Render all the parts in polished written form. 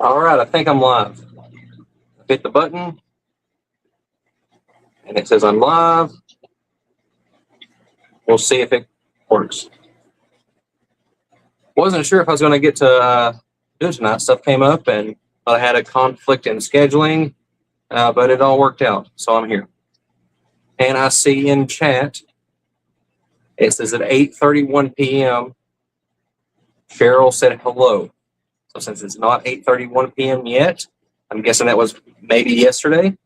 All right, I think I'm live. Hit the button, and it says I'm live. We'll see if it works. Wasn't sure if I was going to get to do it tonight. Stuff came up, and I had a conflict in scheduling, but it all worked out, so I'm here. And I see in chat, it says at 8:31 p.m., Cheryl said hello. So since it's not 8:31 p.m. yet, I'm guessing that was maybe yesterday.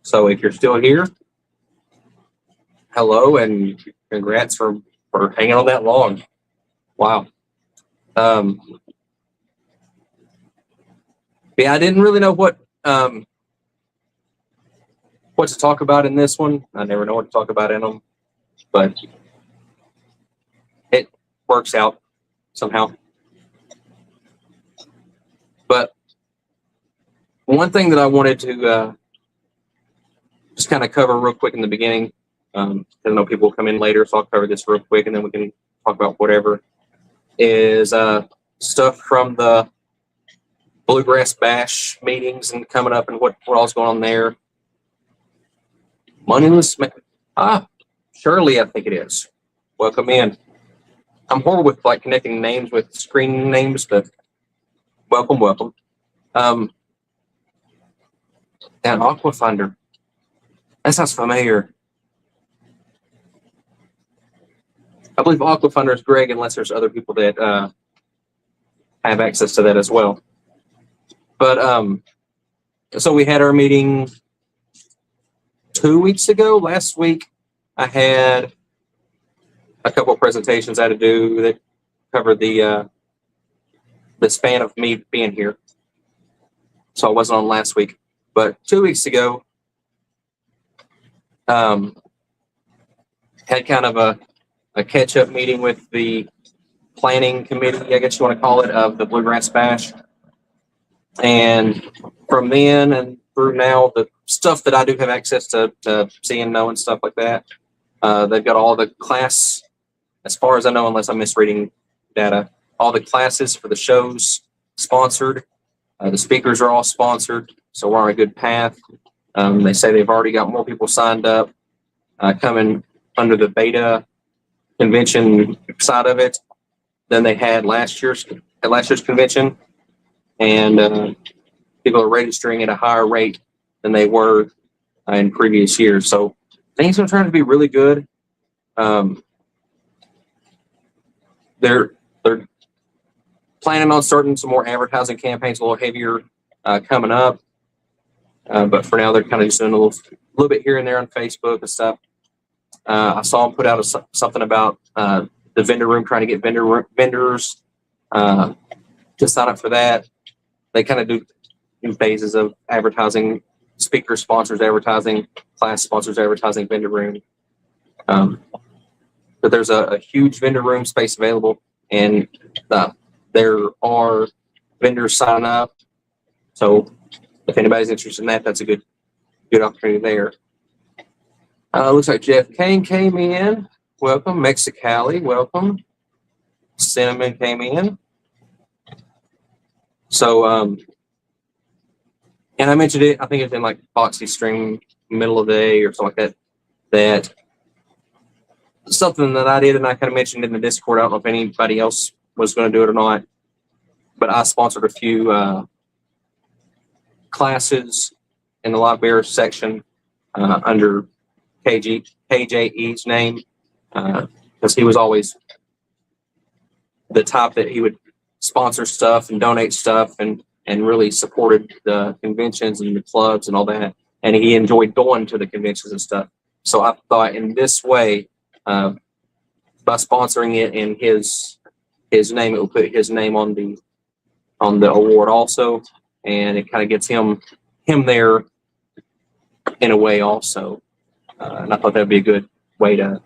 So if you're still here, hello and congrats for hanging on that long. Wow. Yeah, I didn't really know what to talk about in this one. I never know what to talk about in them, but it works out somehow. But one thing that I wanted to just kind of cover real quick in the beginning, I know people will come in later, so I'll cover this real quick, and then we can talk about whatever, is stuff from the Bluegrass Bash meetings and coming up and what all's going on there. Moneyless Shirley, I think it is. Welcome in. I'm horrible with like connecting names with screen names, but welcome. And Aquafunder. That sounds familiar. I believe Aquafunder is Greg, unless there's other people that have access to that as well. But so we had our meeting 2 weeks ago. Last week, I had a couple of presentations I had to do that covered the span of me being here. So I wasn't on last week. But 2 weeks ago, had kind of a catch-up meeting with the planning committee, I guess you want to call it, of the Bluegrass Bash. And from then and through now, the stuff that I do have access to see and know and stuff like that, they've got all the class, as far as I know, unless I'm misreading data, all the classes for the shows sponsored. The speakers are all sponsored, so we're on a good path. They say they've already got more people signed up coming under the beta convention side of it than they had last year's convention, and people are registering at a higher rate than they were in previous years. So things are trying to be really good. They're planning on starting some more advertising campaigns, a little heavier coming up. But for now, they're kind of just doing a little bit here and there on Facebook and stuff. I saw them put out something about the vendor room, trying to get vendors to sign up for that. They kind of do in phases of advertising, speaker sponsors advertising, class sponsors advertising, vendor room. But there's a huge vendor room space available, and there are vendors signing up. So if anybody's interested in that, that's a good opportunity there. Looks like Jeff Kane came in. Welcome. Mexicali, welcome. Cinnamon came in. So, and I mentioned it, I think it's in like Foxy Stream, middle of the day or something like that, something that I did, and I kind of mentioned in the Discord. I don't know if anybody else was going to do it or not, but I sponsored a few classes in the Live Bear section under KJE's name, because he was always the type that he would sponsor stuff and donate stuff and really supported the conventions and the clubs and all that. And he enjoyed going to the conventions and stuff. So I thought in this way, by sponsoring it in his name, it will put his name on the award also, and it kind of gets him there in a way also. And I thought that'd be a good way to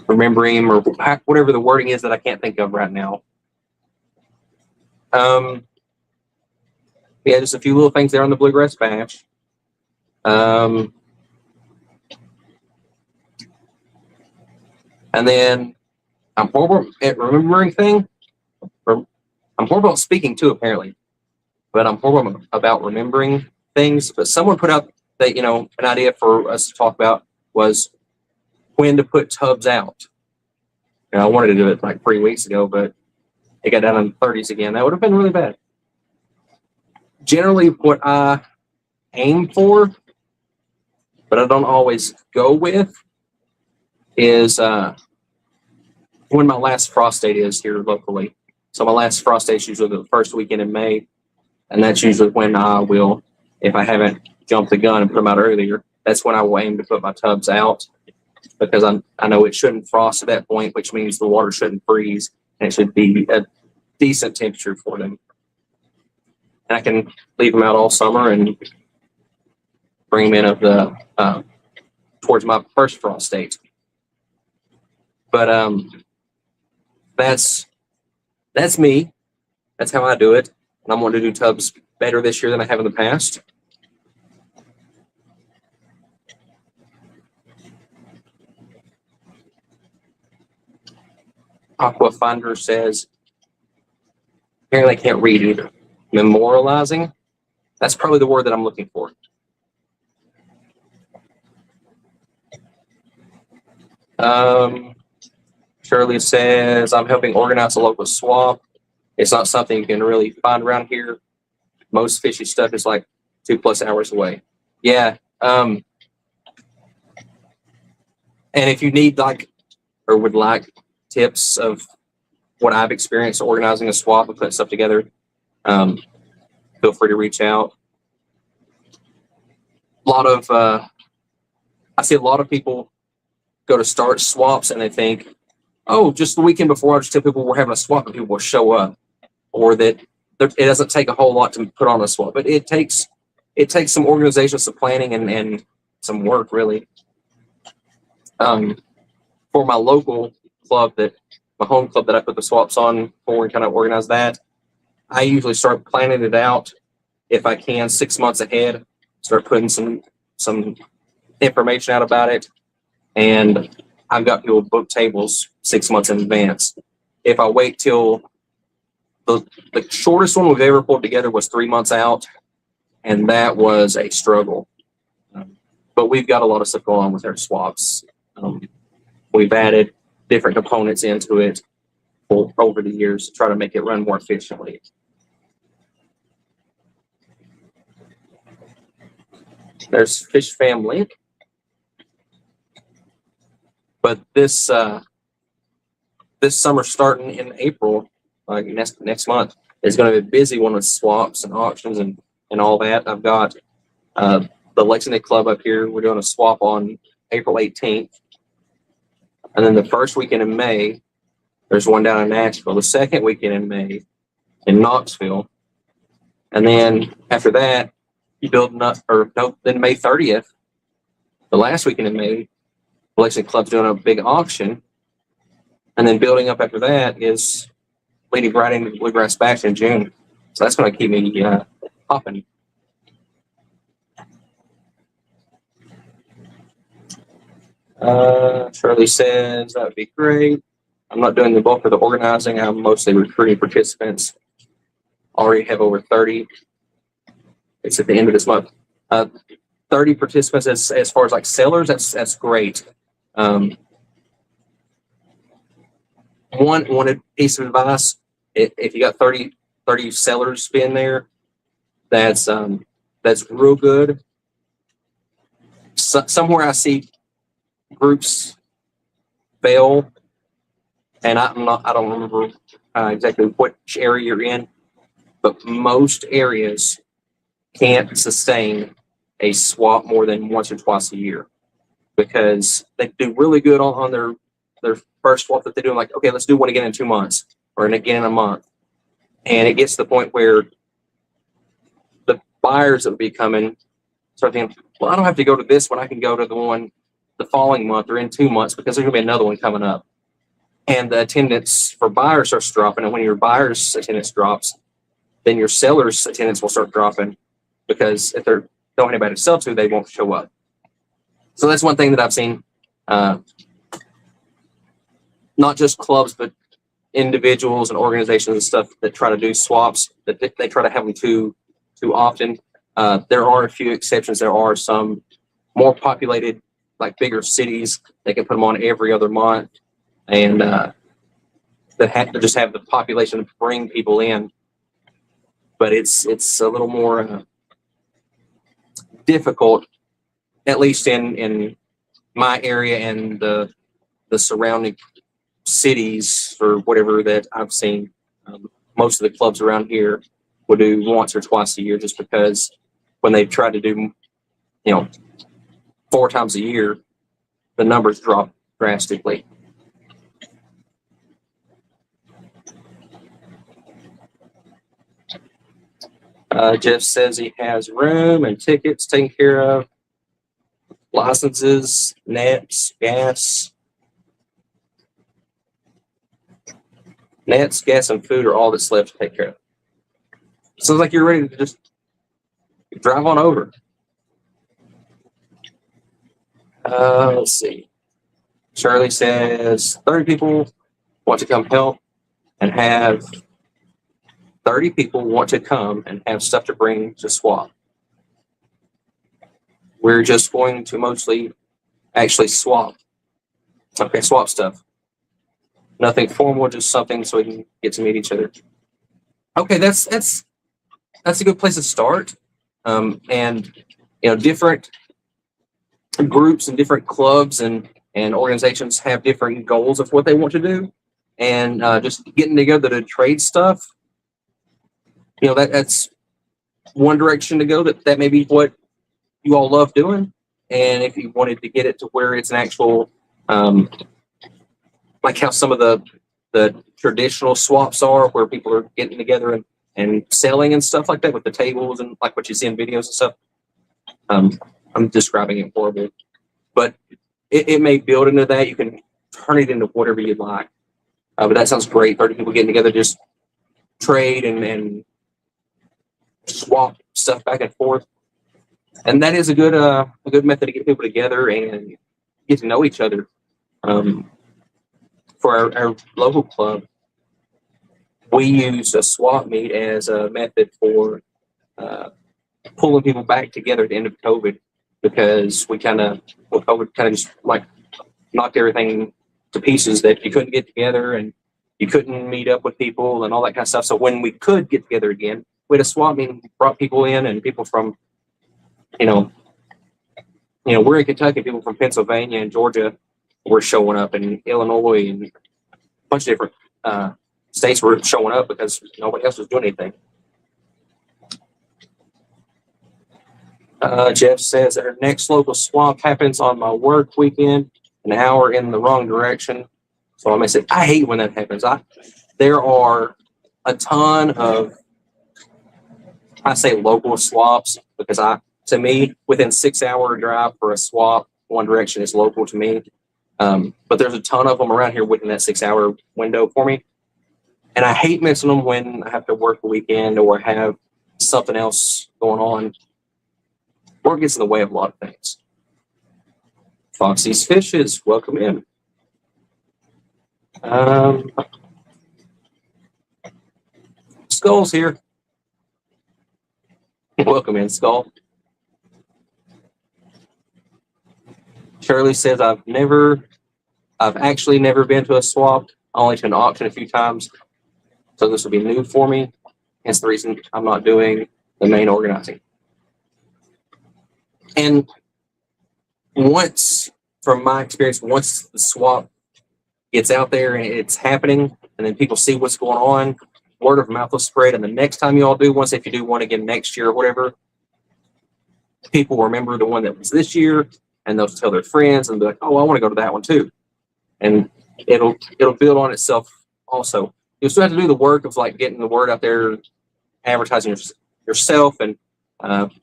remember him, or whatever the wording is that I can't think of right now. Yeah, just a few little things there on the Bluegrass Bash. And then I'm horrible at remembering things. I'm horrible at speaking too, apparently, but I'm horrible about remembering things. But someone put out that, an idea for us to talk about was when to put tubs out. I wanted to do it like 3 weeks ago, but it got down in the 30s again. That would have been really bad. Generally, what I aim for, but I don't always go with, is when my last frost date is here locally. So my last frost date is usually the first weekend in May, and that's usually when I will, if I haven't jumped the gun and put them out earlier, that's when I will aim to put my tubs out, because I know it shouldn't frost at that point, which means the water shouldn't freeze, and it should be a decent temperature for them. And I can leave them out all summer and bring them in of the towards my first frost date. But that's me. That's how I do it. And I'm going to do tubs better this year than I have in the past. Aqua Finder says, apparently I can't read either. Memorializing. That's probably the word that I'm looking for. Shirley says, I'm helping organize a local swap. It's not something you can really find around here. Most fishy stuff is like 2+ hours away. Yeah. And if you need or would like tips of what I've experienced organizing a swap and putting stuff together, feel free to reach out. I see a lot of people go to start swaps and they think, oh, just the weekend before, I'll just tell people we're having a swap and people will show up, or that it doesn't take a whole lot to put on a swap, but it takes some organization, some planning, and some work, really. For my local club, my home club that I put the swaps on for and kind of organize that, I usually start planning it out, if I can, 6 months ahead, start putting some information out about it. And I've got people book tables 6 months in advance. If I wait till the shortest one we've ever pulled together was 3 months out, and that was a struggle. But we've got a lot of stuff going on with our swaps. We've added different components into it over the years to try to make it run more efficiently. There's Fish Fam link. But this summer, starting in April, like next month, is going to be a busy one with swaps and auctions and all that. I've got the Lexington Club up here. We're doing a swap on April 18th. And then the first weekend in May, there's one down in Nashville. The second weekend in May in Knoxville. And then after that, then May 30th, the last weekend in May, the Lexington Club's doing a big auction. And then building up after that is leading right into the Bluegrass Bash in June. So that's going to keep me popping. Shirley says that would be great. I'm not doing the bulk of the organizing. I'm mostly recruiting participants. Already have over 30. It's at the end of this month. 30 participants as far as like sellers. That's great. One piece of advice: if you got 30 sellers being there, that's real good. Somewhere I see groups fail, and I don't remember exactly which area you're in, but most areas can't sustain a swap more than once or twice a year, because they do really good on their first swap that they do. Like, okay, let's do one again in 2 months or again in a month. And it gets to the point where the buyers that will be coming start thinking, well, I don't have to go to this one. I can go to the one the following month or in 2 months, because there's going to be another one coming up. And the attendance for buyers starts dropping. And when your buyers' attendance drops, then your sellers' attendance will start dropping, because if they don't have anybody to sell to, they won't show up. So that's one thing that I've seen not just clubs, but individuals and organizations and stuff that try to do swaps, that they try to have them too often. There are a few exceptions. There are some more populated, like bigger cities, they can put them on every other month, and that have to just have the population to bring people in. But it's a little more difficult, at least in my area and the surrounding cities or whatever that I've seen. Most of the clubs around here will do once or twice a year, just because when they try to do, 4 times a year, the numbers drop drastically. Jeff says he has room and tickets taken care of, licenses, nets, gas. Nets, gas, and food are all that's left to take care of. Sounds like you're ready to just drive on over. Let's see. Shirley says 30 people want to come help and have 30 people want to come and have stuff to bring to swap. We're just going to mostly actually swap. Okay, swap stuff. Nothing formal, just something so we can get to meet each other. Okay, that's a good place to start. And different groups and different clubs and organizations have different goals of what they want to do, and just getting together to trade stuff. That's one direction to go. That may be what you all love doing, and if you wanted to get it to where it's an actual like how some of the traditional swaps are, where people are getting together and selling and stuff like that with the tables and like what you see in videos and stuff. I'm describing it horrible, but it may build into that. You can turn it into whatever you'd like. But that sounds great. 30 people getting together, just trade and swap stuff back and forth. And that is a good method to get people together and get to know each other. For our local club, we used a swap meet as a method for pulling people back together at the end of COVID, because COVID kind of just like knocked everything to pieces, that you couldn't get together and you couldn't meet up with people and all that kind of stuff. So when we could get together again, we had a swap meeting, brought people in, and people from, we're in Kentucky, people from Pennsylvania and Georgia were showing up, and Illinois and a bunch of different states were showing up because nobody else was doing anything. Jeff says our next local swap happens on my work weekend, an hour in the wrong direction. So I may say, I hate when that happens. There are a ton of, I say local swaps, because to me, within 6 hour drive for a swap, one direction is local to me. But there's a ton of them around here within that 6 hour window for me. And I hate missing them when I have to work the weekend or have something else going on. Work gets in the way of a lot of things. Foxy's Fishes, welcome in. Skull's here. Welcome in, Skull. Shirley says I've actually never been to a swap, only to an auction a few times. So this will be new for me. Hence the reason I'm not doing the main organizing. And from my experience, once the swap gets out there and it's happening, and then people see what's going on, word of mouth will spread. And the next time you all do one, if you do one again next year or whatever, people remember the one that was this year, and they'll tell their friends and be like, oh, I want to go to that one too. And it'll build on itself also. You still have to do the work of like getting the word out there, advertising yourself and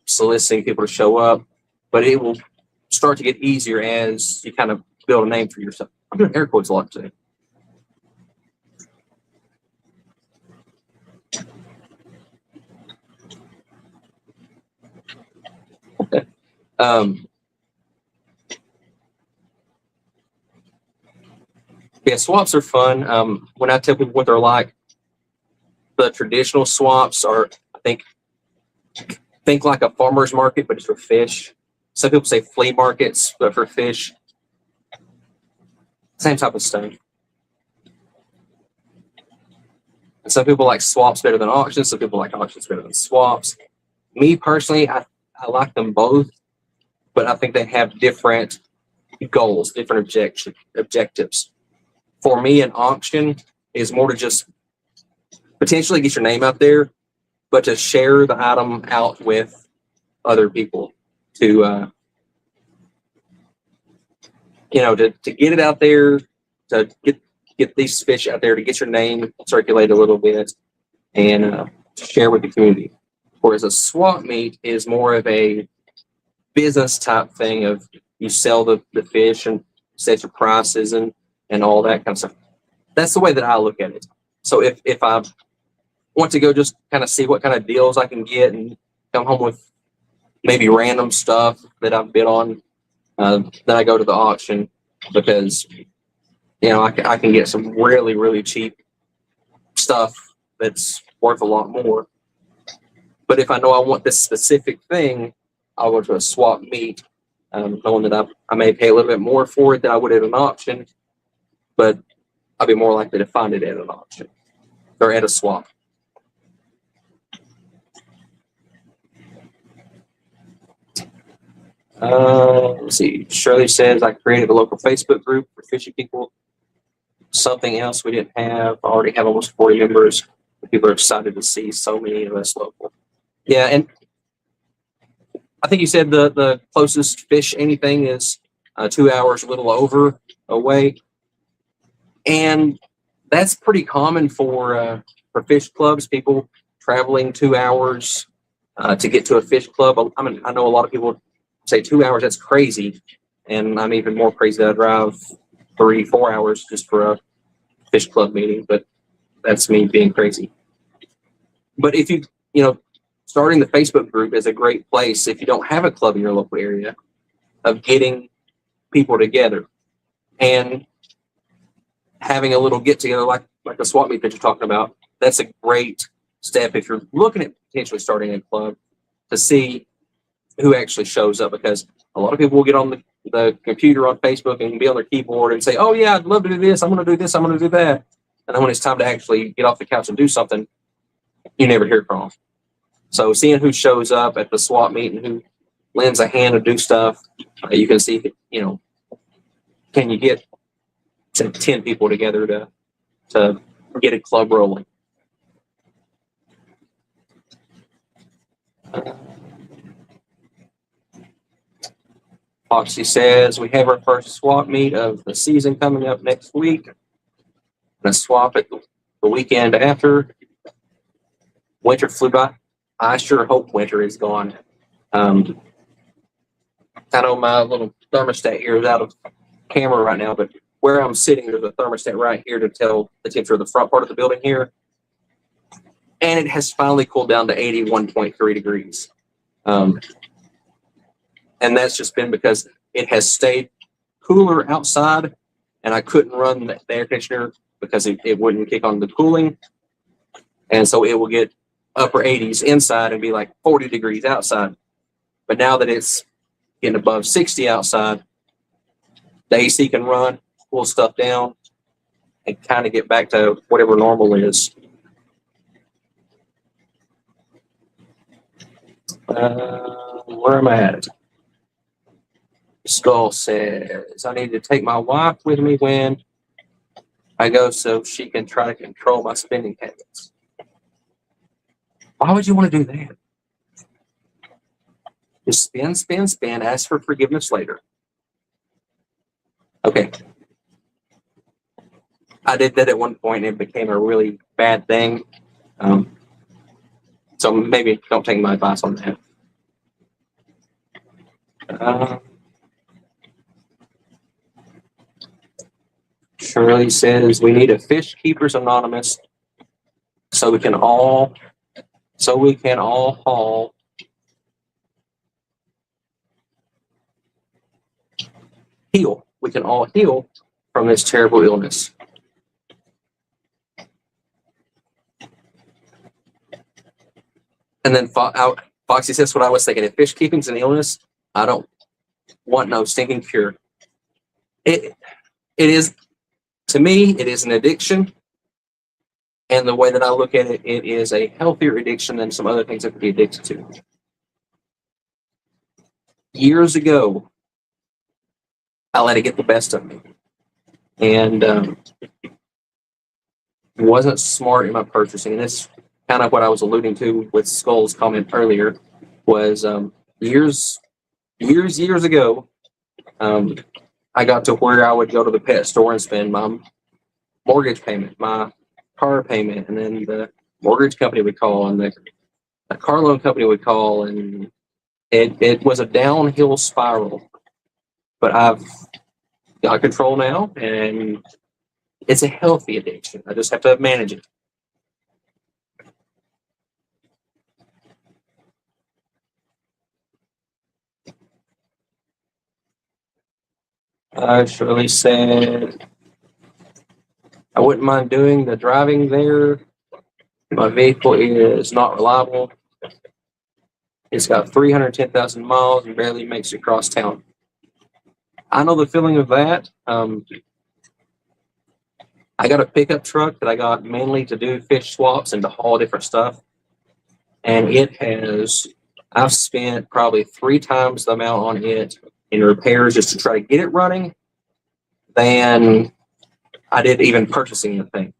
soliciting people to show up, but it will start to get easier as you kind of build a name for yourself. I'm doing air quotes a lot today. Okay. Yeah, swaps are fun. When I tell people what they're like, the traditional swaps are, I think like a farmer's market, but it's for fish. Some people say flea markets, but for fish. Same type of stuff. And some people like swaps better than auctions. Some people like auctions better than swaps. Me personally, I like them both, but I think they have different goals, different objectives. For me, an auction is more to just potentially get your name out there, but to share the item out with other people, to to get it out there, to get these fish out there, to get your name circulate a little bit, and to share with the community. Whereas a swap meet is more of a business type thing of you sell the fish and set your prices and all that kind of stuff. That's the way that I look at it. So if I want to go just kind of see what kind of deals I can get and come home with maybe random stuff that I've bid on, then I go to the auction because I can get some really, really cheap stuff that's worth a lot more. But if I know I want this specific thing, I'll go to a swap meet, knowing that I may pay a little bit more for it than I would at an auction, but I'll be more likely to find it at an auction or at a swap. Let's see. Shirley says, I created a local Facebook group for fishing people. Something else we didn't have. I already have almost 40 members. People are excited to see so many of us local. Yeah, and I think you said the closest fish anything is 2 hours, a little over away. And that's pretty common for fish clubs, people traveling 2 hours to get to a fish club. I mean, I know a lot of people say 2 hours, that's crazy. And I'm even more crazy that I drive 3-4 hours just for a fish club meeting, but that's me being crazy. But if starting the Facebook group is a great place if you don't have a club in your local area of getting people together and having a little get together like a swap meet that you're talking about. That's a great step if you're looking at potentially starting a club to see who actually shows up, because a lot of people will get on the computer on Facebook and be on their keyboard and say, oh yeah, I'd love to do this, I'm going to do this, I'm going to do that. And then when it's time to actually get off the couch and do something, you never hear from them. So seeing who shows up at the swap meet and who lends a hand to do stuff, you can see, can you get 10 people together to get a club rolling. Foxy says, we have our first swap meet of the season coming up next week. Gonna swap it the weekend after. Winter flew by. I sure hope winter is gone. I know my little thermostat here is out of camera right now, but where I'm sitting, there's a thermostat right here to tell the temperature of the front part of the building here. And it has finally cooled down to 81.3 degrees. And that's just been because it has stayed cooler outside, and I couldn't run the air conditioner because it wouldn't kick on the cooling. And so it will get upper 80s inside and be like 40 degrees outside. But now that it's getting above 60 outside, the AC can run, cool stuff down, and kind of get back to whatever normal is. Where am I at? Skull says, I need to take my wife with me when I go so she can try to control my spending habits. Why would you want to do that? Just spend, spend, spend, ask for forgiveness later. Okay. I did that at one point and it became a really bad thing. So maybe don't take my advice on that. Shirley says we need a Fish Keepers Anonymous so we can all haul heal. We can all heal from this terrible illness. And then Foxy says what I was thinking. If fish keeping's an illness, I don't want no stinking cure. It is, to me, it is an addiction. And the way that I look at it, it is a healthier addiction than some other things I could be addicted to. Years ago, I let it get the best of me. And wasn't smart in my purchasing. And this is kind of what I was alluding to with Skull's comment earlier, was years ago, I got to where I would go to the pet store and spend my mortgage payment, my car payment, and then the mortgage company would call, and the car loan company would call, and it was a downhill spiral. But I've got control now, and it's a healthy addiction. I just have to manage it. Shirley said, I wouldn't mind doing the driving there. My vehicle is not reliable. It's got 310,000 miles and barely makes it across town. I know the feeling of that. I got a pickup truck that I got mainly to do fish swaps and to haul different stuff. And I've spent probably 3 times the amount on it in repairs just to try to get it running than I did even purchasing the thing.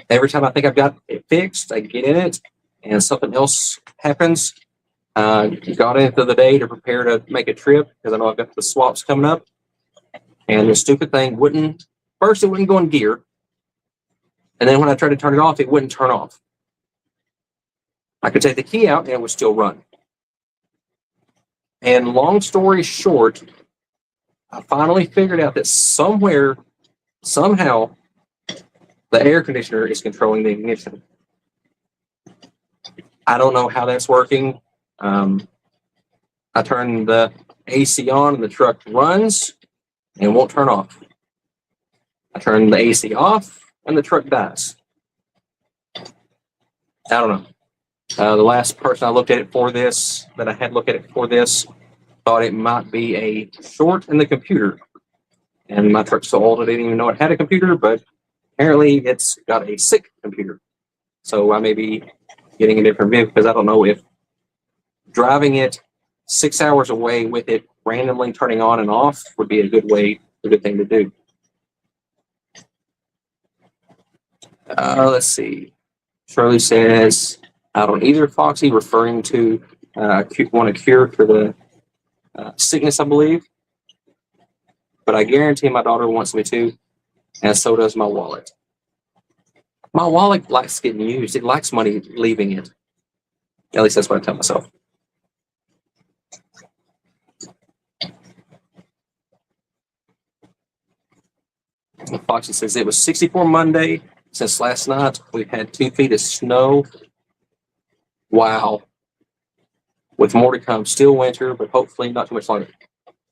Every time I think I've got it fixed, I get in it and something else happens. Got into the day to prepare to make a trip because I know I've got the swaps coming up. And the stupid thing wouldn't go in gear. And then when I tried to turn it off, it wouldn't turn off. I could take the key out and it would still run. And long story short, I finally figured out that somehow, the air conditioner is controlling the ignition. I don't know how that's working. I turn the AC on and the truck runs and won't turn off. I turn the AC off and the truck dies. I don't know. The last person I looked at it for this, thought it might be a short in the computer. And my truck's so old I didn't even know it had a computer, but apparently it's got a sick computer. So I may be getting a different vehicle because I don't know if driving it 6 hours away with it randomly turning on and off would be a good thing to do. Let's see. Shirley says, I don't either, Foxy, referring to want a cure for the sickness, I believe. But I guarantee my daughter wants me to, and so does my wallet. My wallet likes getting used. It likes money leaving it. At least that's what I tell myself. Foxy says it was 64 Monday. Since last night, we've had 2 feet of snow. Wow. With more to come. Still winter, but hopefully not too much longer.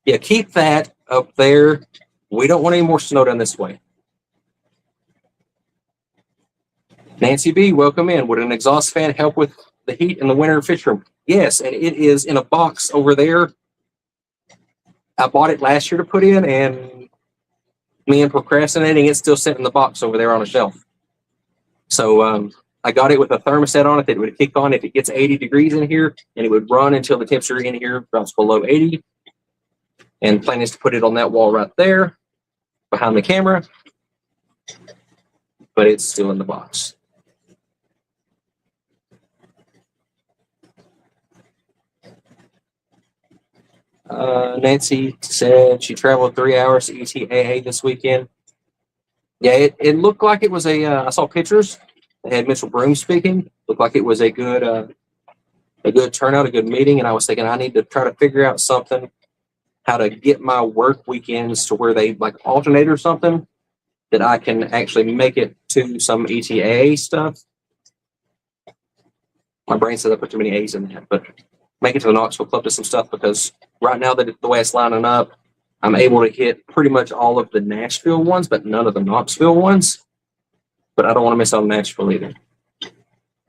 Yeah, keep that up there. We don't want any more snow down this way. Nancy B, welcome in. Would an exhaust fan help with the heat in the winter fish room? Yes, and it is in a box over there. I bought it last year to put in, and me and procrastinating, it's still sitting in the box over there on a shelf. So I got it with a thermostat on it that would kick on if it gets 80 degrees in here, and it would run until the temperature in here drops below 80. And plan is to put it on that wall right there behind the camera, but it's still in the box. Nancy said she traveled 3 hours to ETAA this weekend. Yeah, it looked like it was I saw pictures. They had Mitchell Broom speaking. Looked like it was a good turnout, a good meeting. And I was thinking I need to try to figure out something, how to get my work weekends to where they like alternate or something that I can actually make it to some ETAA stuff. My brain said I put too many A's in that, but make it to the Knoxville Club to some stuff because right now that the way it's lining up, I'm able to hit pretty much all of the Nashville ones, but none of the Knoxville ones. But I don't want to miss out on Nashville either.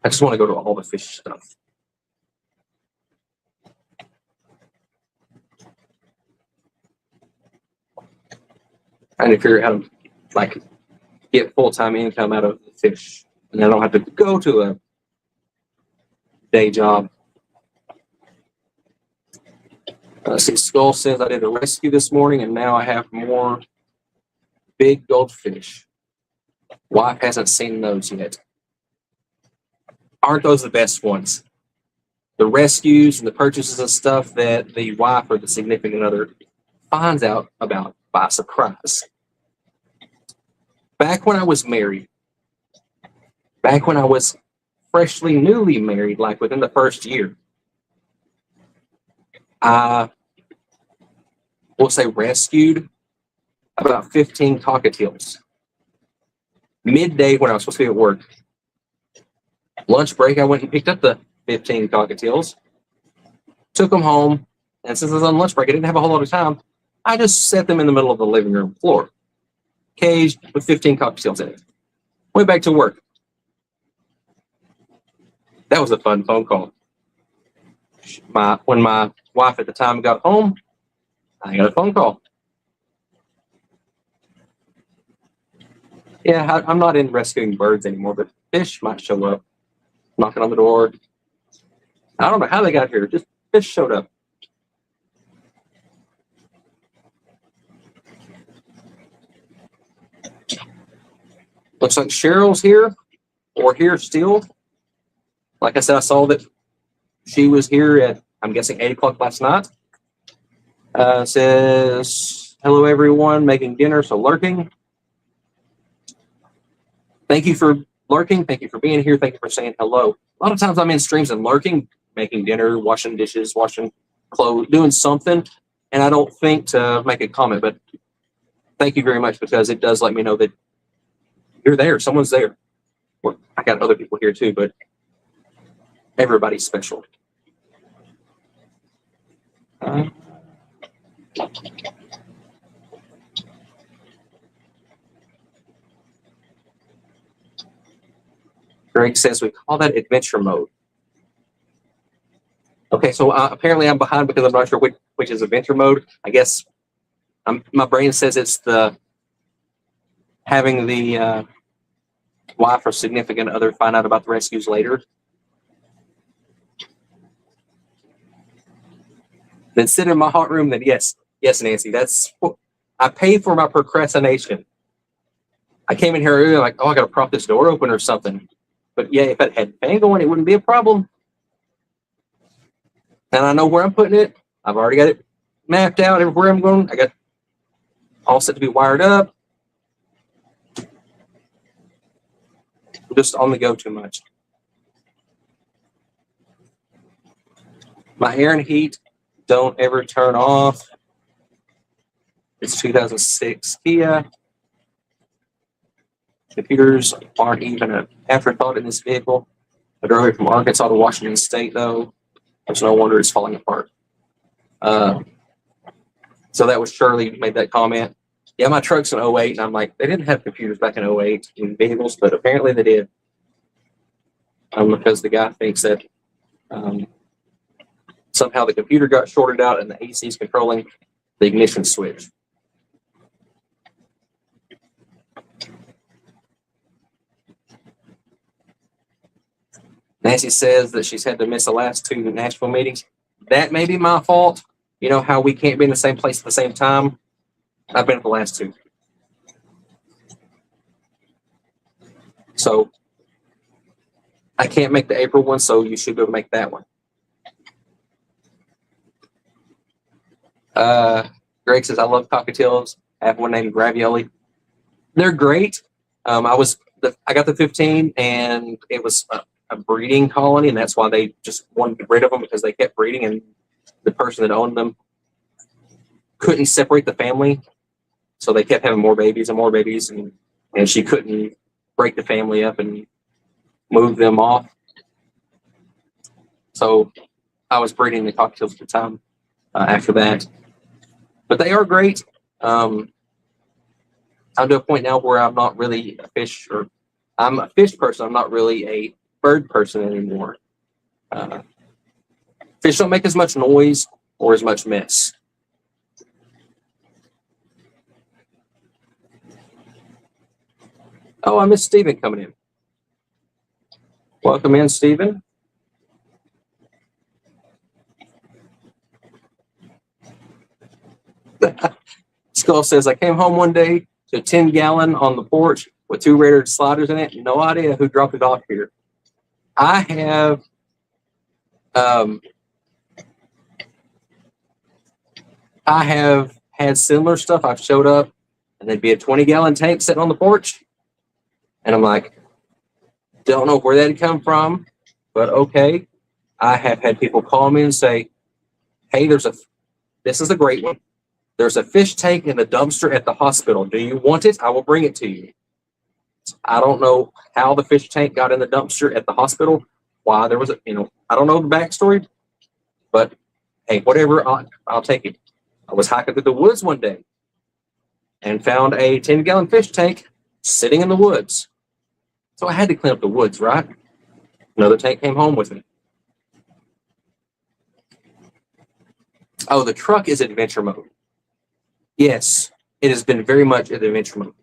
I just want to go to all the fish stuff. Trying to figure out how to get full-time income out of the fish, and I don't have to go to a day job. See, Skull says I did a rescue this morning, and now I have more big goldfish. Wife hasn't seen those yet. Aren't those the best ones? The rescues and the purchases of stuff that the wife or the significant other finds out about by surprise. Back when I was married, back when I was freshly newly married, like within the first year, I will say rescued about 15 cockatiels. Midday when I was supposed to be at work. Lunch break, I went and picked up the 15 cockatiels, took them home, and since I was on lunch break, I didn't have a whole lot of time. I just set them in the middle of the living room floor, caged with 15 cockatiels in it. Went back to work. That was a fun phone call. When my wife at the time got home, I got a phone call. Yeah, I'm not in rescuing birds anymore, but fish might show up, knocking on the door. I don't know how they got here, just fish showed up. Looks like Cheryl's here, or here still. Like I said, I saw that she was here at, I'm guessing, 8 o'clock last night. Says, hello, everyone, making dinner, so lurking. Thank you for lurking. Thank you for being here. Thank you for saying hello. A lot of times I'm in streams and lurking, making dinner, washing dishes, washing clothes, doing something, and I don't think to make a comment, but thank you very much, because it does let me know that you're there. Someone's there. Well, I got other people here too, but everybody's special. Greg says we call that adventure mode. Okay, so apparently I'm behind because I'm not sure which is adventure mode. I guess my brain says it's the having the wife or significant other find out about the rescues later. Then sit in my hot room. Then yes, Nancy, that's what I pay for my procrastination. I came in here earlier like, oh, I got to prop this door open or something. But yeah, if it had fan going, it wouldn't be a problem. And I know where I'm putting it. I've already got it mapped out everywhere I'm going. I got all set to be wired up. I'm just on the go too much. My air and heat don't ever turn off. It's 2006 Kia. Computers aren't even an afterthought in this vehicle. I drove it from Arkansas to Washington State, though. There's no wonder it's falling apart. So that was Shirley made that comment. Yeah, my truck's an 08, and I'm like, they didn't have computers back in 08 in vehicles, but apparently they did. Because the guy thinks that somehow the computer got shorted out and the AC is controlling the ignition switch. Nancy says that she's had to miss the last 2 Nashville meetings. That may be my fault. You know how we can't be in the same place at the same time? I've been at the last 2. So I can't make the April one, so you should go make that one. Greg says, I love cockatiels. I have one named Ravioli. They're great. I got the 15, and it was a breeding colony, and that's why they just wanted to get rid of them, because they kept breeding, and the person that owned them couldn't separate the family, so they kept having more babies, and she couldn't break the family up and move them off. So I was breeding the cockatiels at the time after that. But they are great. I'm to a point now where I'm not really a fish, or I'm a fish person. I'm not really a bird person anymore. Fish don't make as much noise or as much mess. Oh, I missed Stephen coming in. Welcome in, Stephen. Skull says, I came home one day to a 10-gallon on the porch with 2 Raider sliders in it. No idea who dropped it off here. I have had similar stuff. I've showed up and there'd be a 20-gallon tank sitting on the porch. And I'm like, don't know where that had come from, but okay. I have had people call me and say, hey, this is a great one. There's a fish tank in the dumpster at the hospital. Do you want it? I will bring it to you. I don't know how the fish tank got in the dumpster at the hospital, why there was I don't know the backstory, but hey, whatever, I'll take it. I was hiking through the woods one day and found a 10-gallon fish tank sitting in the woods. So I had to clean up the woods, right? Another tank came home with me. Oh, the truck is adventure mode. Yes, it has been very much an adventure mode.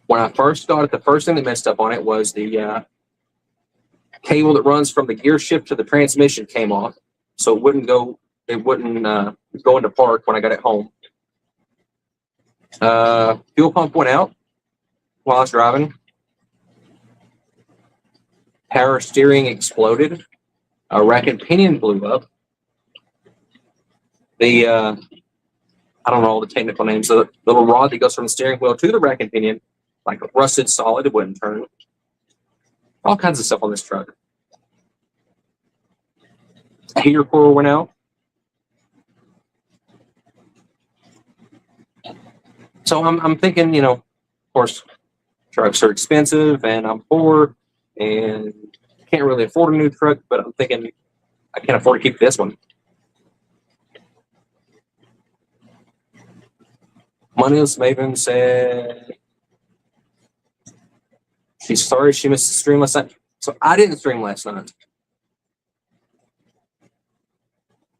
When I first got it, the first thing that messed up on it was the cable that runs from the gear shift to the transmission came off, so it wouldn't go into park when I got it home. Fuel pump went out while I was driving. Power steering exploded. A rack and pinion blew up. The I don't know all the technical names. The little rod that goes from the steering wheel to the rack and pinion, like a rusted solid, it wouldn't turn. All kinds of stuff on this truck. A heater coil went out. So I'm thinking, of course, trucks are expensive and I'm poor and can't really afford a new truck, but I'm thinking I can't afford to keep this one. Moneyless Maven said she's sorry she missed the stream last night. So I didn't stream last night.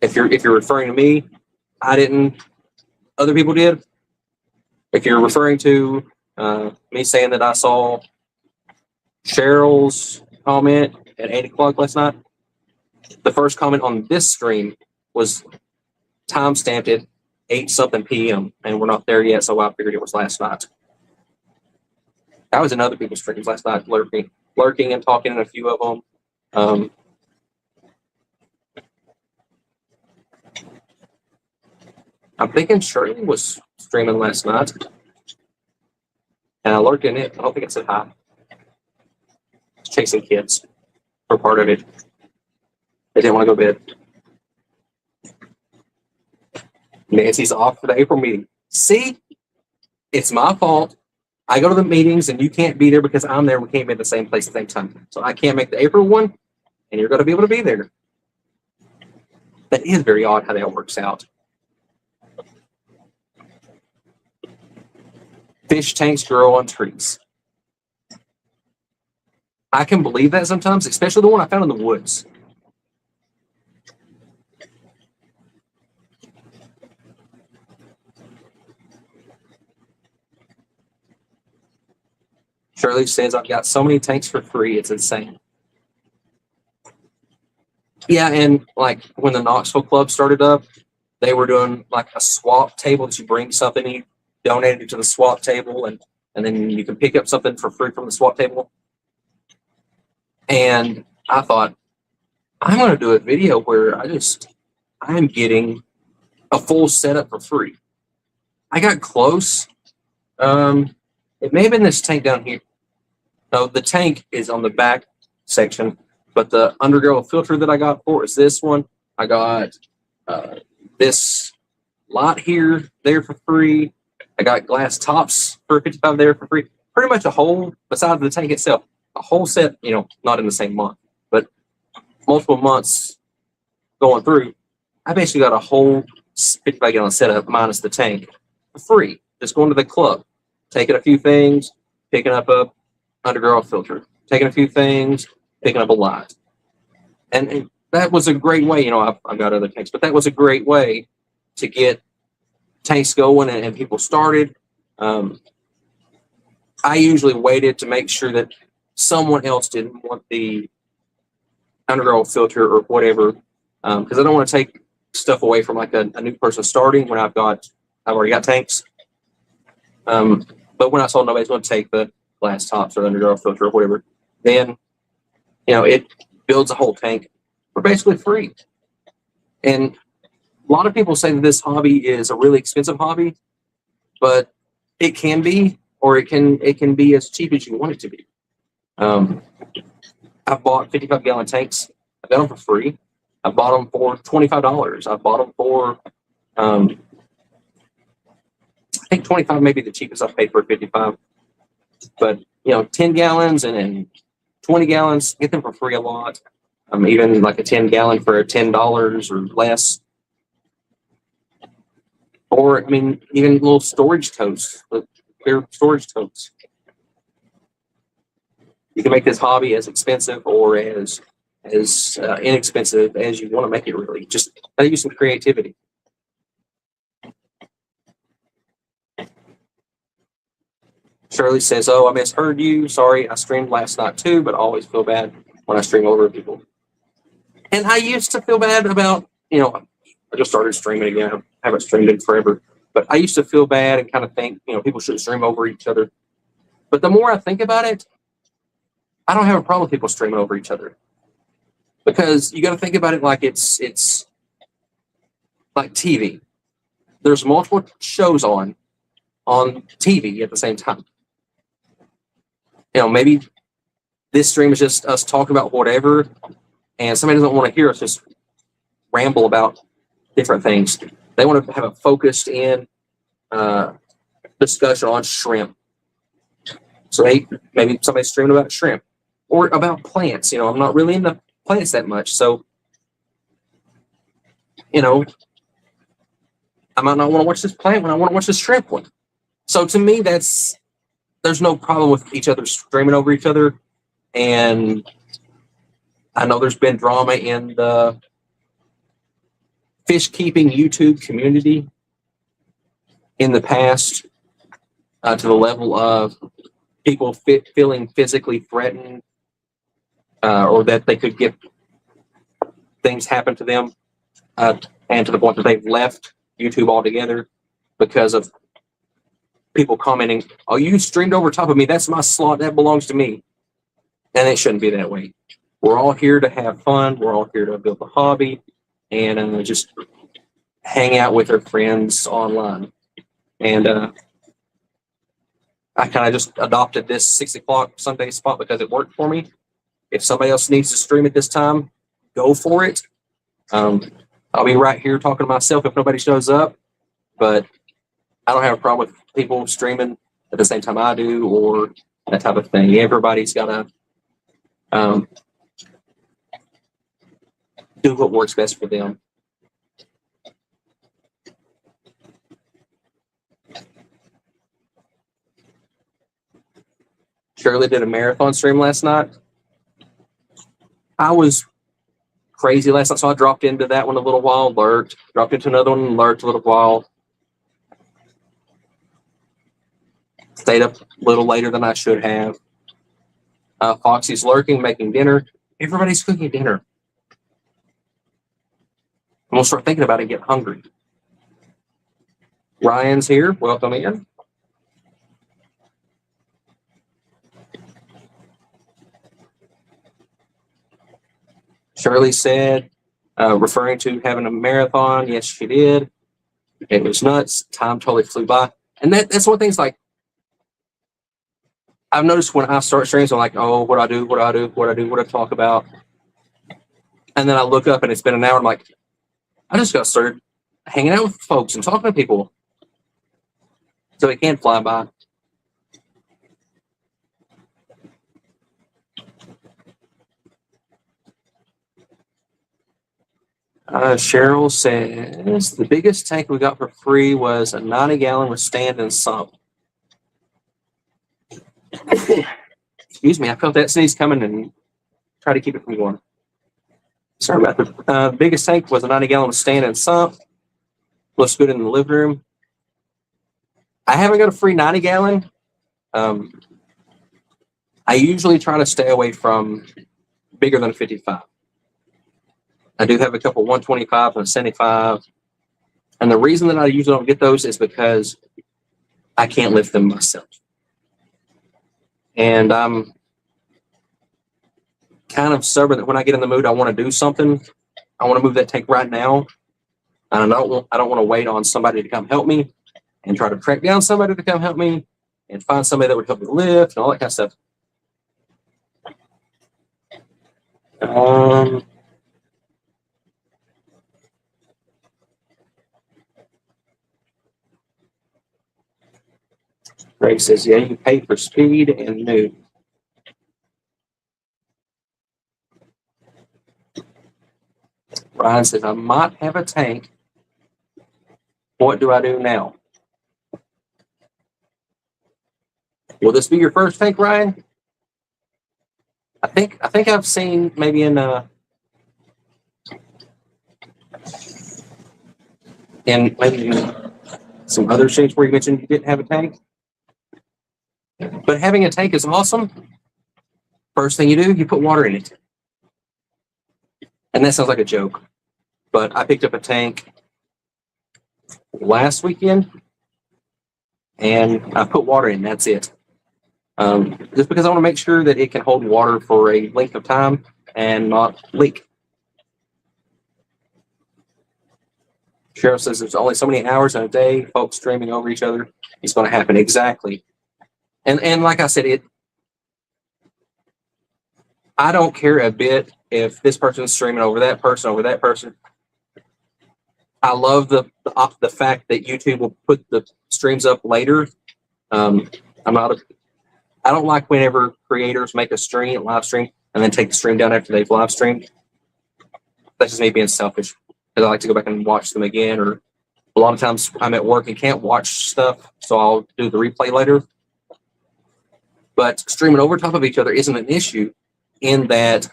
If you're referring to me, I didn't. Other people did. If you're referring to me saying that I saw Cheryl's comment at 8 o'clock last night, the first comment on this stream was time stamped at 8-something p.m. and we're not there yet, so I figured it was last night. I was in other people's streams last night, lurking and talking in a few of them. I'm thinking Shirley was streaming last night, and I lurked in it. I don't think it said hi. Chasing kids for part of it. They didn't want to go to bed. Nancy's off for the April meeting. See, it's my fault. I go to the meetings and you can't be there because I'm there. We can't be at the same place at the same time. So I can't make the April one, and you're going to be able to be there. That is very odd how that works out. Fish tanks grow on trees. I can believe that sometimes, especially the one I found in the woods. Shirley says, I've got so many tanks for free, it's insane. Yeah, and like when the Knoxville Club started up, they were doing like a swap table that you bring something, you donate it to the swap table, and then you can pick up something for free from the swap table. And I thought, I'm going to do a video where I'm getting a full setup for free. I got close. It may have been this tank down here. No, the tank is on the back section, but the undergirl filter that I got for is this one. I got this lot here there for free. I got glass tops for $55 there for free. Pretty much a whole, besides the tank itself, a whole set, not in the same month, but multiple months going through. I basically got a whole 55-gallon setup minus the tank for free. Just going to the club, taking a few things, picking up underground filter, taking a few things, picking up a lot. And that was a great way, I've got other tanks, but that was a great way to get tanks going and people started. I usually waited to make sure that someone else didn't want the underground filter or whatever, because I don't want to take stuff away from like a new person starting when I've already got tanks. But when I saw nobody's going to take the glass tops or underground filter or whatever, then it builds a whole tank for basically free. And a lot of people say that this hobby is a really expensive hobby, but it can be, or it can be as cheap as you want it to be. I've bought 55-gallon tanks. I got them for free. I bought them for $25. I bought them for, I think 25 may be the cheapest I've paid for 55. But 10 gallons and 20 gallons, get them for free a lot. Even like a 10-gallon for $10 or less. Or even little storage totes, clear storage totes. You can make this hobby as expensive or as inexpensive as you want to make it. Really, just use some creativity. Shirley says, "Oh, I misheard you. Sorry, I streamed last night too, but I always feel bad when I stream over people." And I used to feel bad about, I just started streaming again. I haven't streamed in forever, but I used to feel bad and kind of think, people shouldn't stream over each other. But the more I think about it, I don't have a problem with people streaming over each other, because you got to think about it like it's like TV. There's multiple shows on TV at the same time. Maybe this stream is just us talking about whatever, and somebody doesn't want to hear us just ramble about different things. They want to have a focused in discussion on shrimp. So maybe somebody's streaming about shrimp or about plants. I'm not really into plants that much, so I might not want to watch this plant when I want to watch this shrimp one. So to me, there's no problem with each other streaming over each other. And I know there's been drama in the fish keeping YouTube community in the past, to the level of people feeling physically threatened, or that they could get things happen to them, and to the point that they've left YouTube altogether because of people commenting, "Oh, you streamed over top of me. That's my slot. That belongs to me." And it shouldn't be that way. We're all here to have fun. We're all here to build a hobby and just hang out with our friends online. And I kind of just adopted this 6 o'clock Sunday spot because it worked for me. If somebody else needs to stream at this time, go for it. I'll be right here talking to myself if nobody shows up, but I don't have a problem with people streaming at the same time I do, or that type of thing. Everybody's got to do what works best for them. Shirley did a marathon stream last night. I was crazy last night, so I dropped into that one a little while, lurked, dropped into another one, lurked a little while. Stayed up a little later than I should have. Foxy's lurking, making dinner. Everybody's cooking dinner. I'm going to start thinking about it and get hungry. Ryan's here. Welcome in. Shirley said, referring to having a marathon, yes, she did. It was nuts. Time totally flew by. And that's one thing, like, I've noticed when I start streams, I'm like, oh, what do I talk about? And then I look up and it's been an hour. I'm like, I just got started hanging out with folks and talking to people. So it can fly by. Cheryl says, the biggest tank we got for free was a 90-gallon with stand and sump. Excuse me, I felt that sneeze coming and try to keep it from going. Sorry about that. Biggest tank was a 90-gallon stand-in sump. Looks good in the living room. I haven't got a free 90-gallon. I usually try to stay away from bigger than a 55. I do have a couple 125 and a 75. And the reason that I usually don't get those is because I can't lift them myself. And I'm kind of stubborn that when I get in the mood, I want to do something. I want to move that tank right now. And I don't want to wait on somebody to come help me and try to track down somebody to come help me and find somebody that would help me lift and all that kind of stuff. Greg says, yeah, you pay for speed and new. Ryan says, I might have a tank. What do I do now? Will this be your first tank, Ryan? I think I've seen maybe in maybe some other shapes where you mentioned you didn't have a tank. But having a tank is awesome. First thing you do, you put water in it. And that sounds like a joke, but I picked up a tank last weekend and I put water in, that's it. Just because I want to make sure that it can hold water for a length of time and not leak. Cheryl says there's only so many hours in a day, folks streaming over each other. It's going to happen. Exactly. And like I said, I don't care a bit if this person's streaming over that person. I love the fact that YouTube will put the streams up later. I don't like whenever creators make a live stream, and then take the stream down after they've live streamed. That's just me being selfish, because I like to go back and watch them again. Or a lot of times I'm at work and can't watch stuff, so I'll do the replay later. But streaming over top of each other isn't an issue, in that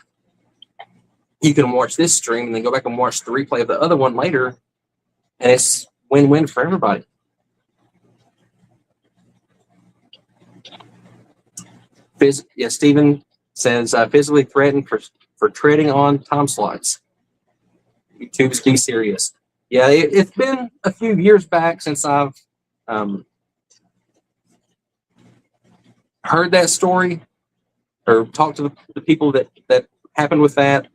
you can watch this stream and then go back and watch the replay of the other one later, and it's win-win for everybody. Stephen says, physically threatened for treading on time slots. YouTube's be serious. Yeah, it's been a few years back since I've heard that story or talked to the people that happened with that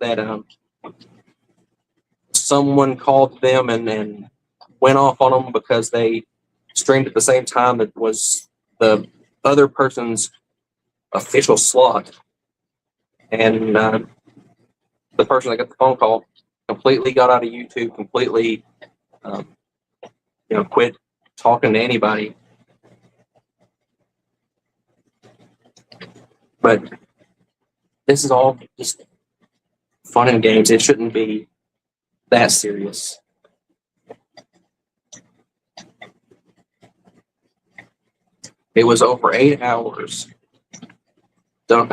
someone called them and went off on them because they streamed at the same time that was the other person's official slot. And the person that got the phone call completely got out of YouTube, completely quit talking to anybody. But this is all just fun and games. It shouldn't be that serious. It was over 8 hours. So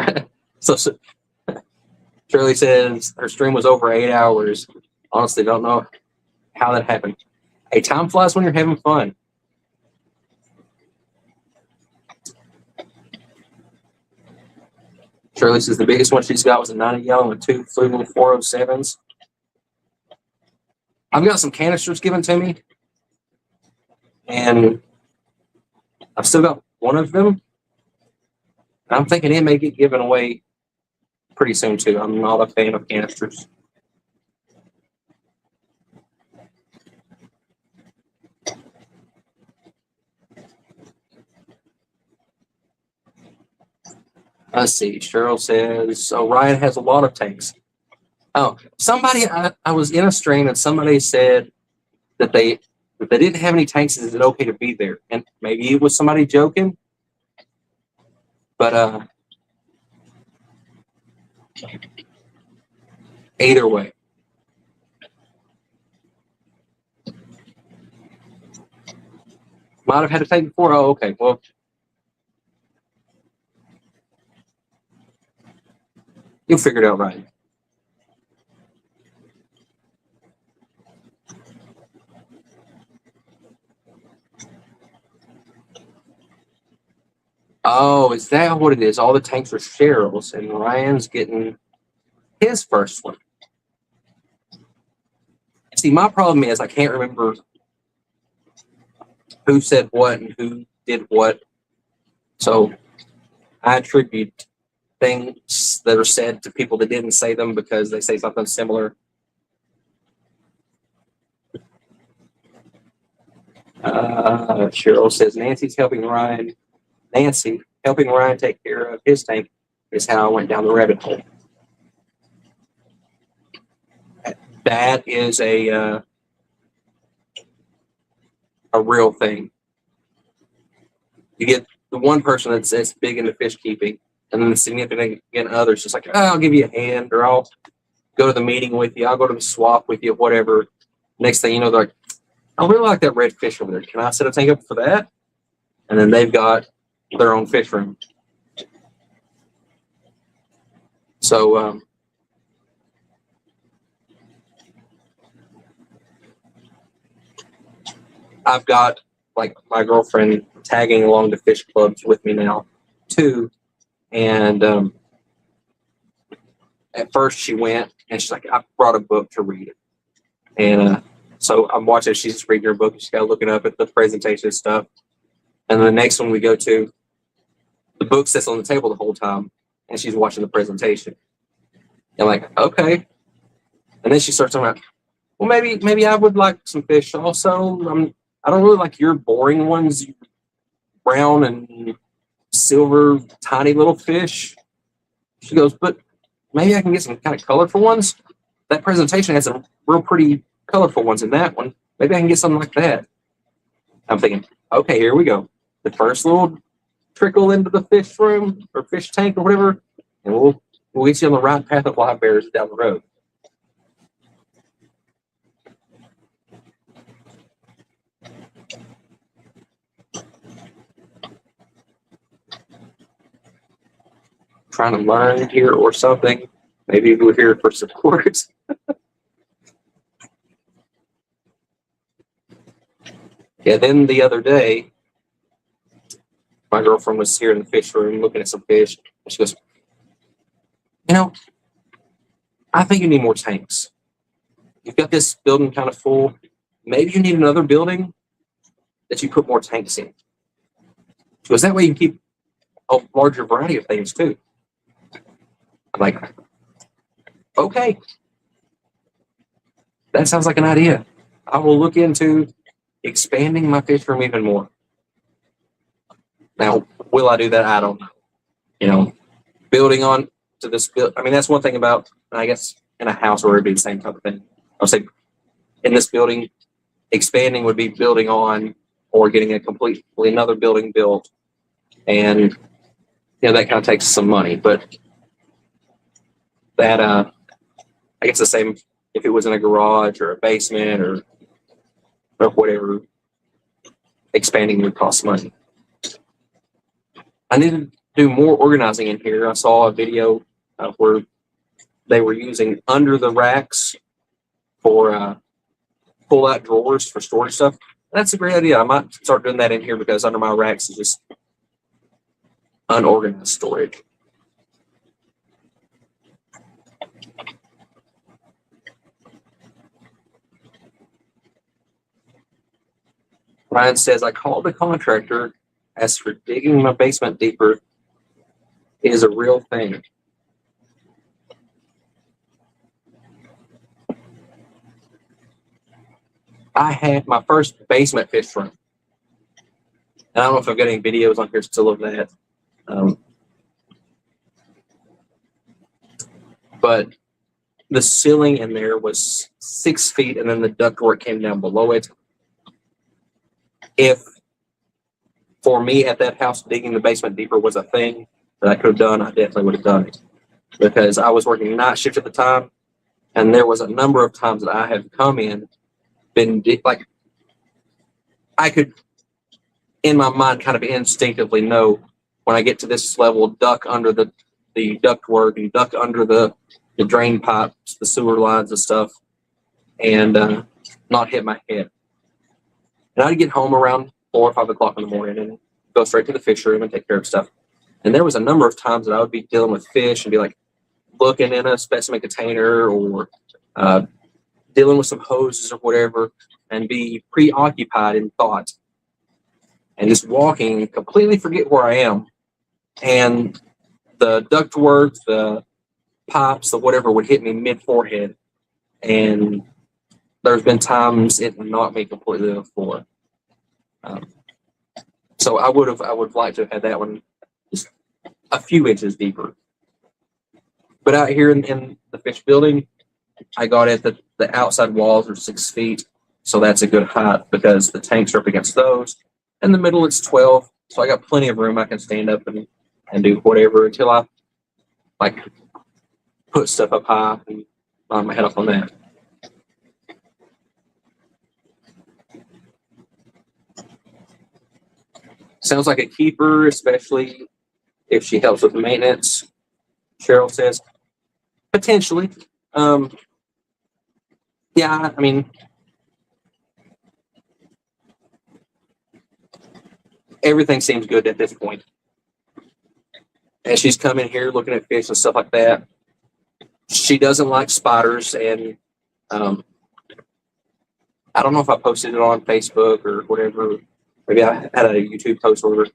Shirley says her stream was over 8 hours. Honestly, don't know how that happened. Hey, time flies when you're having fun. Shirley says the biggest one she's got was a 90-gallon with 2 Flugal 407s. I've got some canisters given to me, and I've still got one of them. I'm thinking it may get given away pretty soon too. I'm not a fan of canisters. Let's see. Cheryl says, Ryan has a lot of tanks. Oh, somebody, I was in a stream and somebody said that if they didn't have any tanks, is it okay to be there? And maybe it was somebody joking, but either way. Might have had a tank before. Oh, okay. Well, You'll figure it out right. Oh, is that what it is? All the tanks are Cheryl's, and Ryan's getting his first one. See, my problem is I can't remember who said what and who did what. So I attribute things that are said to people that didn't say them because they say something similar. Cheryl says Nancy helping Ryan take care of his tank is how I went down the rabbit hole. That is a real thing. You get the one person that's big into fish keeping, and then the significant others just like, oh, I'll give you a hand, or I'll go to the meeting with you, I'll go to the swap with you, whatever. Next thing you know, they're like, I really like that red fish over there. Can I set a tank up for that? And then they've got their own fish room. So I've got like my girlfriend tagging along to fish clubs with me now too. And at first she went and she's like, I brought a book to read it. And so I'm watching, she's just reading her book. She's got looking up at the presentation stuff. And the next one we go to, the book sits on the table the whole time and she's watching the presentation. And like, okay. And then she starts talking about, well, maybe I would like some fish also. I don't really like your boring ones, brown and silver, tiny little fish. She goes, but maybe I can get some kind of colorful ones. That presentation has some real pretty colorful ones in that one. Maybe I can get something like that. I'm thinking, okay, here we go. The first little trickle into the fish room or fish tank or whatever, and we'll get you on the right path of live bears down the road. Trying to learn here or something. Maybe we're here for support. Yeah, then the other day, my girlfriend was here in the fish room looking at some fish. And she goes, I think you need more tanks. You've got this building kind of full. Maybe you need another building that you put more tanks in. She goes, that way you can keep a larger variety of things too. I'm like, okay. That sounds like an idea. I will look into expanding my fish room even more. Now, will I do that? I don't know. Building on to this build. I mean, that's one thing about, I guess, in a house where it'd be the same type of thing. I would say in this building, expanding would be building on or getting a completely another building built. And, that kind of takes some money. But that, I guess the same if it was in a garage or a basement or whatever, expanding would cost money. I need to do more organizing in here. I saw a video where they were using under the racks for pull-out drawers for storage stuff. That's a great idea. I might start doing that in here because under my racks is just unorganized storage. Ryan says, I called the contractor, asked for digging my basement deeper. It is a real thing. I had my first basement fish room. And I don't know if I've got any videos on here still of that. But the ceiling in there was 6 feet, and then the ductwork came down below it. If for me at that house digging the basement deeper was a thing that I could have done, I definitely would have done it. Because I was working night shift at the time, and there was a number of times that I have come in, like I could in my mind kind of instinctively know when I get to this level, duck under the the duct work and duck under the drain pipes, the sewer lines and stuff, and not hit my head. And I'd get home around 4 or 5 o'clock in the morning and go straight to the fish room and take care of stuff. And there was a number of times that I would be dealing with fish and be like looking in a specimen container or dealing with some hoses or whatever and be preoccupied in thought and just walking, completely forget where I am. And the ductwork, the pipes, the whatever would hit me mid-forehead. And there's been times it knocked me completely to the floor. So I would have liked to have had that one just a few inches deeper. But out here in the fish building, I got it that the outside walls are 6 feet. So that's a good height because the tanks are up against those. In the middle, it's 12. So I got plenty of room. I can stand up and do whatever until I like put stuff up high and knock my head off on that. Sounds like a keeper, especially if she helps with maintenance. Cheryl says, potentially. Yeah, I mean, everything seems good at this point. And she's come in here looking at fish and stuff like that. She doesn't like spiders, and I don't know if I posted it on Facebook or whatever. Maybe I had a YouTube post where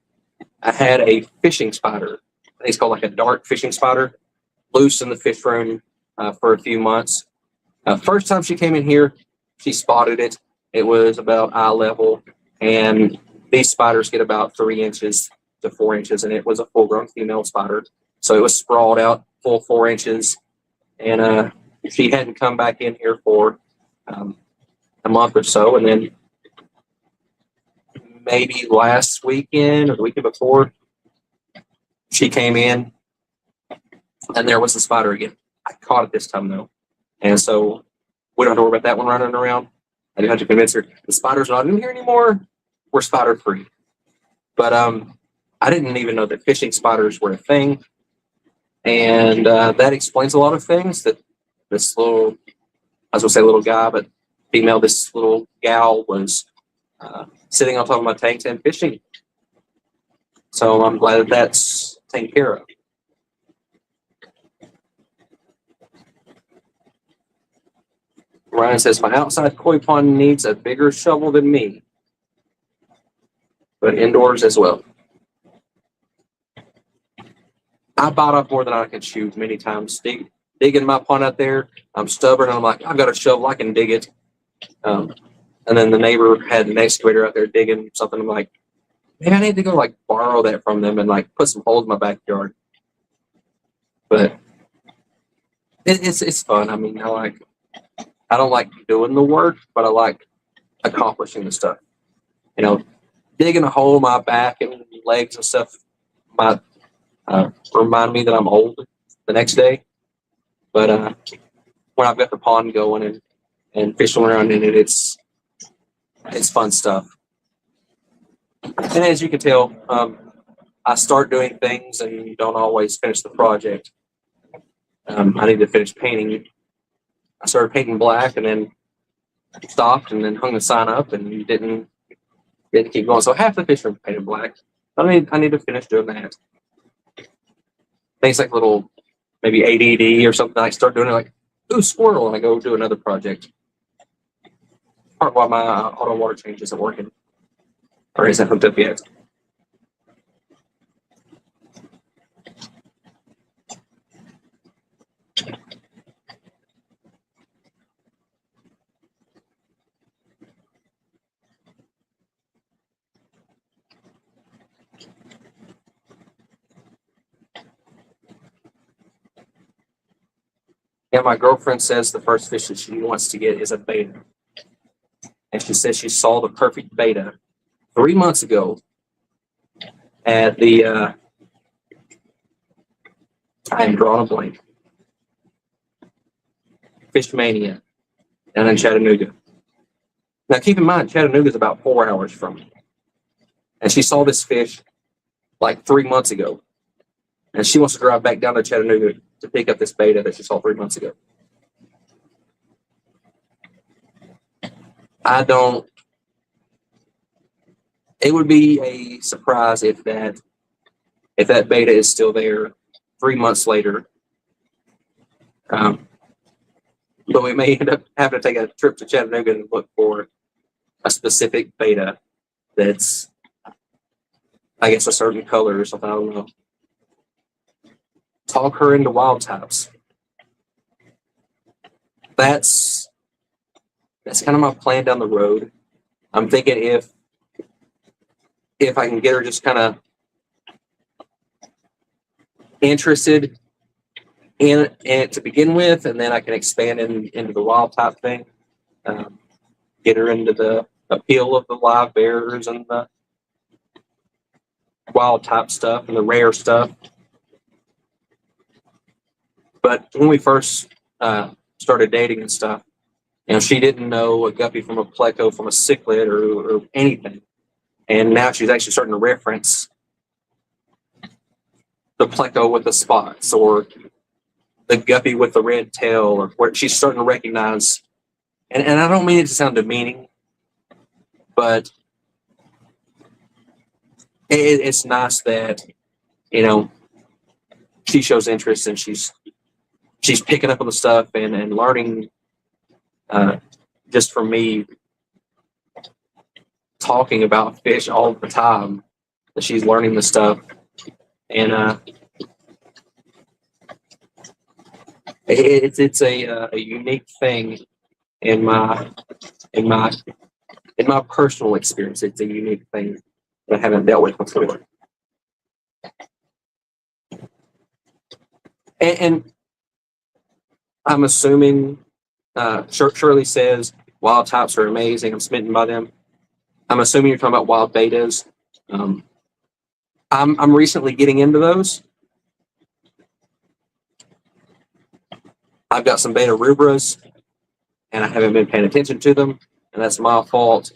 I had a fishing spider. I think it's called like a dark fishing spider, loose in the fish room for a few months. First time she came in here, she spotted it. It was about eye level, and these spiders get about 3 inches to 4 inches, and it was a full-grown female spider. So it was sprawled out full 4 inches, and she hadn't come back in here for a month or so, and then maybe last weekend or the weekend before, she came in, and there was the spider again. I caught it this time, though. And so we don't have to worry about that one running around. I do have to convince her the spider's not in here anymore. We're spider free. But I didn't even know that fishing spiders were a thing. And that explains a lot of things. That this little, I was going to say little guy, but female, this little gal was sitting on top of my tanks and fishing. So I'm glad that that's taken care of. Ryan says, my outside koi pond needs a bigger shovel than me, but indoors as well. I bite off more than I can chew many times. Digging my pond out there, I'm stubborn. I'm like, I've got a shovel, I can dig it. And then the neighbor had an excavator out there digging something. I'm like, maybe I need to go like borrow that from them and like put some holes in my backyard. But it's fun. I mean, I don't like doing the work, but I like accomplishing the stuff. You know, digging a hole in my back and legs and stuff might remind me that I'm old the next day. But when I've got the pond going and fishing around in it, it's fun stuff. And as you can tell, I start doing things and don't always finish the project. I need to finish painting. I started painting black and then stopped and then hung the sign up and didn't keep going. So half the fish room painted black. I need to finish doing that. Things like little maybe ADD or something. I start doing it like, ooh, squirrel, and I go do another project. Part why my auto water change isn't working or isn't hooked up yet. Yeah, my girlfriend says the first fish that she wants to get is a beta. And she says she saw the perfect beta 3 months ago at the, I am drawing a blank, Fish Mania down in Chattanooga. Now keep in mind, Chattanooga is about 4 hours from me. And she saw this fish like 3 months ago. and she wants to drive back down to Chattanooga to pick up this beta that she saw 3 months ago. It would be a surprise if that beta is still there 3 months later. But we may end up having to take a trip to Chattanooga and look for a specific beta that's, I guess, a certain color or something. I don't know. Talk her into wild types. That's kind of my plan down the road. I'm thinking if I can get her just kind of interested in it to begin with, and then I can expand into the wild type thing. Get her into the appeal of the live bears and the wild type stuff and the rare stuff. But when we first started dating and stuff, she didn't know a guppy from a pleco from a cichlid or anything. And now she's actually starting to reference the pleco with the spots or the guppy with the red tail, or where she's starting to recognize. And I don't mean it to sound demeaning, but it's nice that, she shows interest and she's picking up on the stuff and learning just from me talking about fish all the time, that she's learning the stuff. And it's a unique thing in my personal experience. It's a unique thing that I haven't dealt with before. And I'm assuming Shirley says wild types are amazing. I'm smitten by them. I'm assuming you're talking about wild betas. I'm recently getting into those. I've got some beta rubras, and I haven't been paying attention to them, and that's my fault.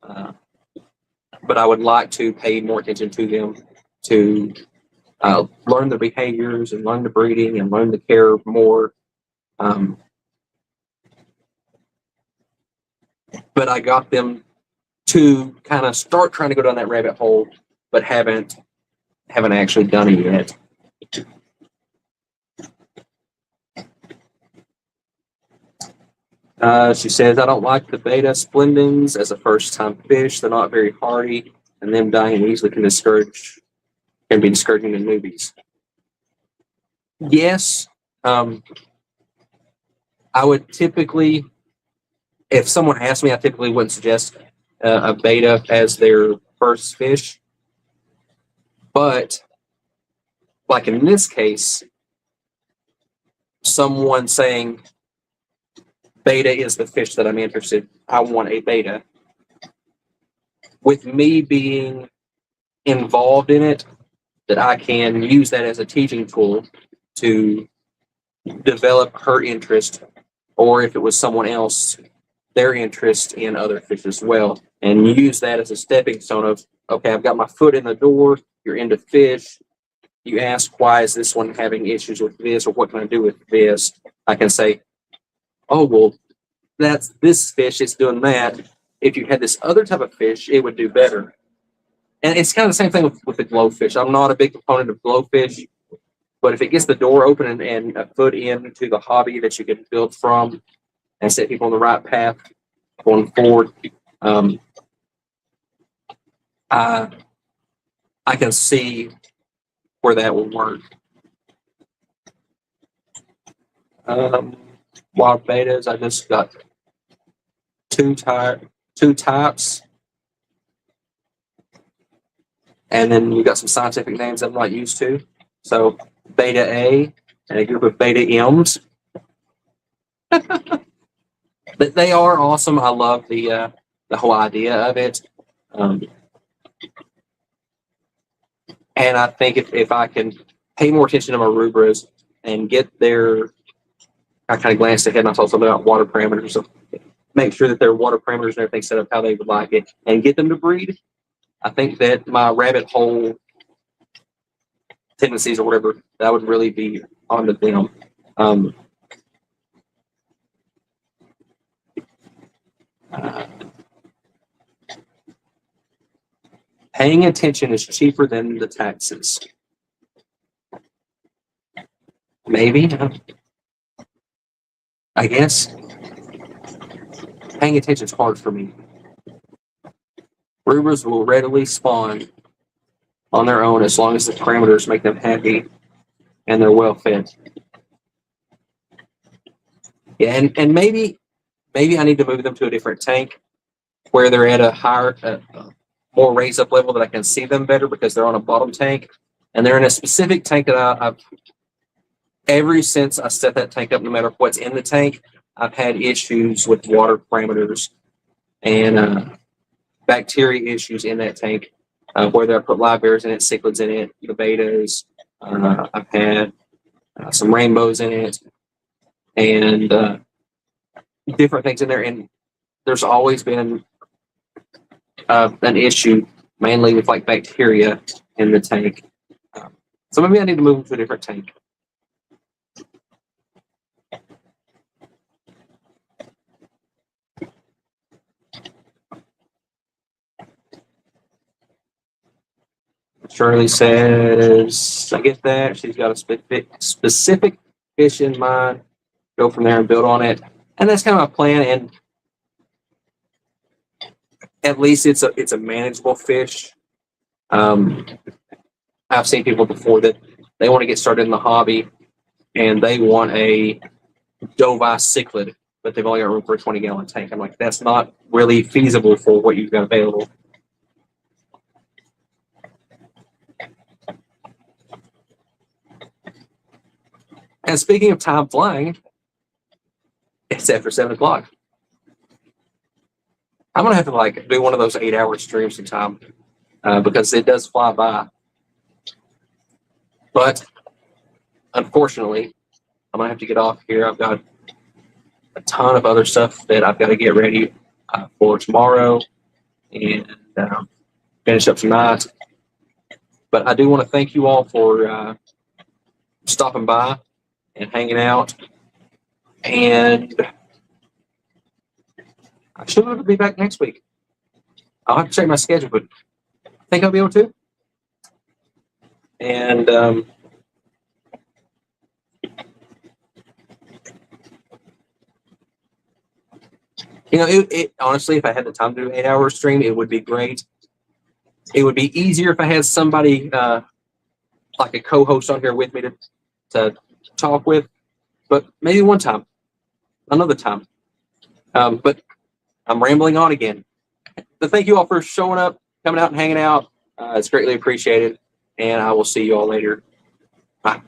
But I would like to pay more attention to them to learn the behaviors and learn the breeding and learn the care more. But I got them to kind of start trying to go down that rabbit hole, but haven't actually done it yet. She says, I don't like the beta splendens as a first-time fish. They're not very hardy, and them dying easily can be discouraging to newbies. Yes, I would typically, if someone asked me, I typically wouldn't suggest a beta as their first fish. But, like in this case, someone saying, beta is the fish that I'm interested in, I want a beta. With me being involved in it, that I can use that as a teaching tool to develop her interest, or if it was someone else, their interest in other fish as well, and use that as a stepping stone of, okay, I've got my foot in the door, you're into fish, you ask, why is this one having issues with this, or what can I do with this? I can say, oh, well, that's this fish, it's doing that. If you had this other type of fish, it would do better. And it's kind of the same thing with the glowfish. I'm not a big proponent of glowfish, but if it gets the door open and a foot into the hobby that you can build from and set people on the right path going forward, I can see where that will work. Wild betas, I just got two types. And then you got some scientific names I'm not used to. So beta A and a group of beta M's. But they are awesome. I love the whole idea of it. And I think if I can pay more attention to my rubras and get their, I kind of glanced ahead and I saw something about water parameters. So make sure that their water parameters and everything set up how they would like it and get them to breed. I think that my rabbit hole tendencies or whatever, that would really be onto them. Um, Paying attention is cheaper than the taxes. Maybe, I guess. Paying attention is hard for me. Rubras will readily spawn on their own as long as the parameters make them happy and they're well fed. Yeah, and maybe I need to move them to a different tank where they're at a higher, more raised up level that I can see them better, because they're on a bottom tank and they're in a specific tank that I've ever since I set that tank up, no matter what's in the tank, I've had issues with water parameters and bacteria issues in that tank, whether I put live bears in it, cichlids in it, the betas. I've had some rainbows in it and different things in there. And there's always been an issue, mainly with like bacteria in the tank. So maybe I need to move them to a different tank. Shirley says, I get that. She's got a specific fish in mind. Go from there and build on it. And that's kind of my plan. And at least it's a manageable fish. I've seen people before that they want to get started in the hobby and they want a Dovi cichlid, but they've only got room for a 20-gallon tank. I'm like, that's not really feasible for what you've got available. And speaking of time flying, it's after 7 o'clock. I'm gonna have to like do one of those 8-hour streams sometime because it does fly by. But unfortunately, I'm gonna have to get off here. I've got a ton of other stuff that I've got to get ready for tomorrow and finish up tonight. But I do want to thank you all for stopping by and hanging out. And I should be back next week. I'll have to check my schedule, but I think I'll be able to. And you know, it honestly, if I had the time to do an 8-hour stream, it would be great. It would be easier if I had somebody like a co-host on here with me to talk with. But maybe one time, another time. But I'm rambling on again. But thank you all for showing up, coming out and hanging out. It's greatly appreciated. And I will see you all later. Bye.